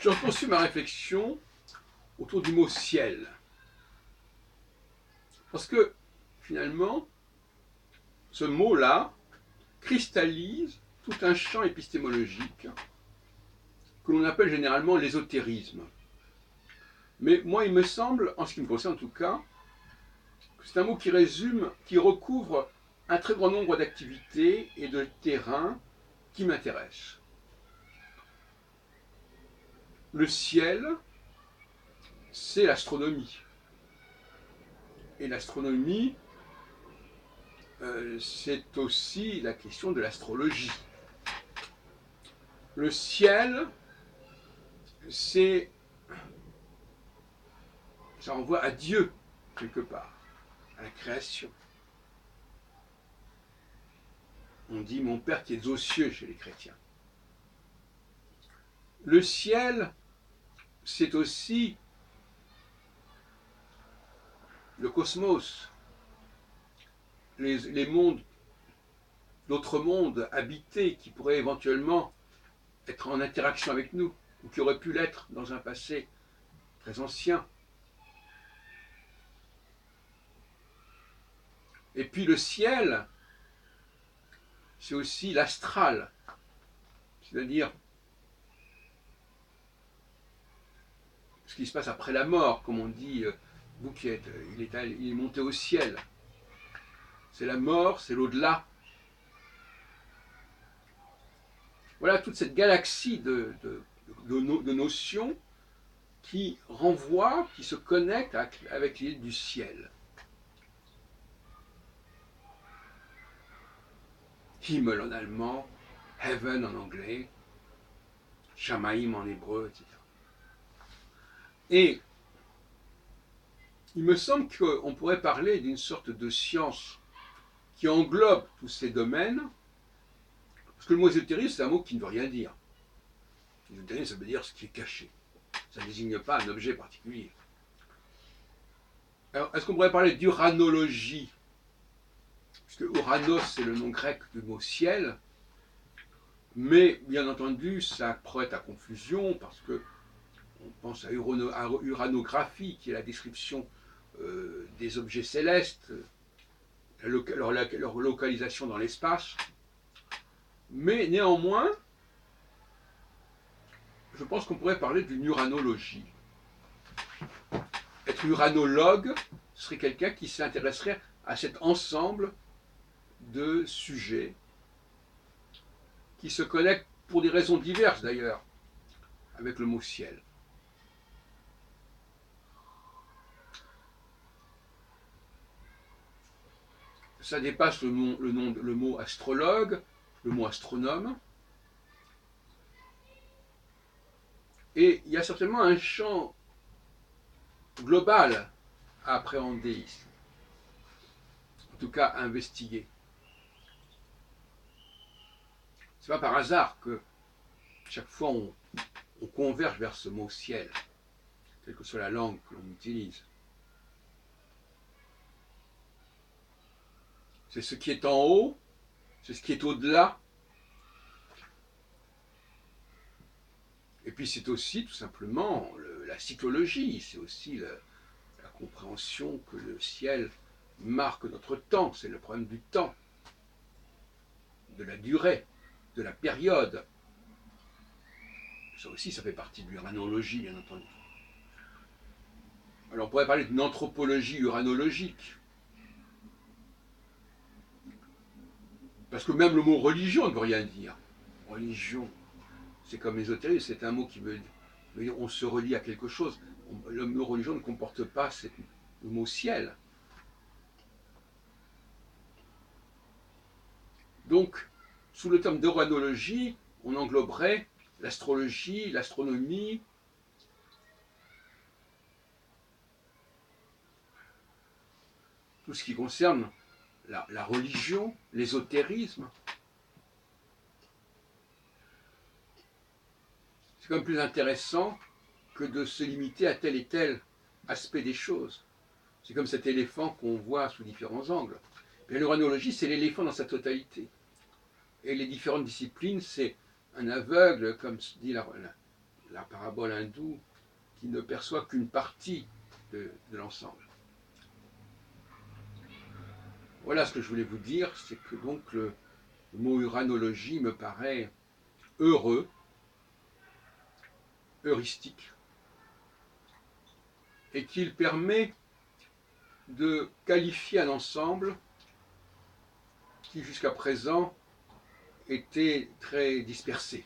Je poursuis ma réflexion autour du mot ciel. Parce que, finalement, ce mot-là cristallise tout un champ épistémologique que l'on appelle généralement l'ésotérisme. Mais moi, il me semble, en ce qui me concerne en tout cas, que c'est un mot qui résume, qui recouvre un très grand nombre d'activités et de terrains qui m'intéressent. Le ciel, c'est l'astronomie. Et l'astronomie, c'est aussi la question de l'astrologie. Le ciel, ça renvoie à Dieu, quelque part, à la création. On dit mon Père qui est aux cieux chez les chrétiens. Le ciel, c'est aussi le cosmos, les mondes, d'autres mondes habités qui pourraient éventuellement être en interaction avec nous, ou qui auraient pu l'être dans un passé très ancien. Et puis le ciel, c'est aussi l'astral, c'est-à-dire ce qui se passe après la mort, comme on dit, Bouquet, il est monté au ciel. C'est la mort, c'est l'au-delà. Voilà toute cette galaxie de notions qui renvoient, qui se connectent avec l'idée du ciel. Himmel en allemand, heaven en anglais, Shamaim en hébreu, etc. Et il me semble qu'on pourrait parler d'une sorte de science qui englobe tous ces domaines, parce que le mot ésotérisme, c'est un mot qui ne veut rien dire. L'ésotérisme, ça veut dire ce qui est caché. Ça ne désigne pas un objet particulier. Alors, est-ce qu'on pourrait parler d'uranologie? Puisque Uranos, c'est le nom grec du mot ciel, mais bien entendu, ça prête à confusion, parce que on pense à uranographie, qui est la description des objets célestes, leur localisation dans l'espace. Mais néanmoins, je pense qu'on pourrait parler d'une uranologie. Être uranologue serait quelqu'un qui s'intéresserait à cet ensemble de sujets qui se connectent pour des raisons diverses d'ailleurs avec le mot ciel. Ça dépasse le mot astrologue, le mot astronome. Et il y a certainement un champ global à appréhender ici, en tout cas à investiguer. Ce n'est pas par hasard que chaque fois on converge vers ce mot ciel, quelle que soit la langue que l'on utilise. C'est ce qui est en haut, c'est ce qui est au-delà. Et puis c'est aussi tout simplement la cyclologie, c'est aussi la compréhension que le ciel marque notre temps, c'est le problème du temps, de la durée, de la période. Ça aussi, ça fait partie de l'uranologie, bien entendu. Alors on pourrait parler d'une anthropologie uranologique. Parce que même le mot religion ne veut rien dire. Religion, c'est comme ésotérisme, c'est un mot qui veut dire on se relie à quelque chose. Le mot religion ne comporte pas le mot ciel. Donc, sous le terme d'uranologie, on engloberait l'astrologie, l'astronomie, tout ce qui concerne la religion, l'ésotérisme. C'est quand même plus intéressant que de se limiter à tel et tel aspect des choses. C'est comme cet éléphant qu'on voit sous différents angles. L'uranologie, c'est l'éléphant dans sa totalité. Et les différentes disciplines, c'est un aveugle, comme dit la parabole hindoue qui ne perçoit qu'une partie de l'ensemble. Voilà ce que je voulais vous dire, c'est que donc le mot uranologie me paraît heureux, heuristique, et qu'il permet de qualifier un ensemble qui jusqu'à présent était très dispersé.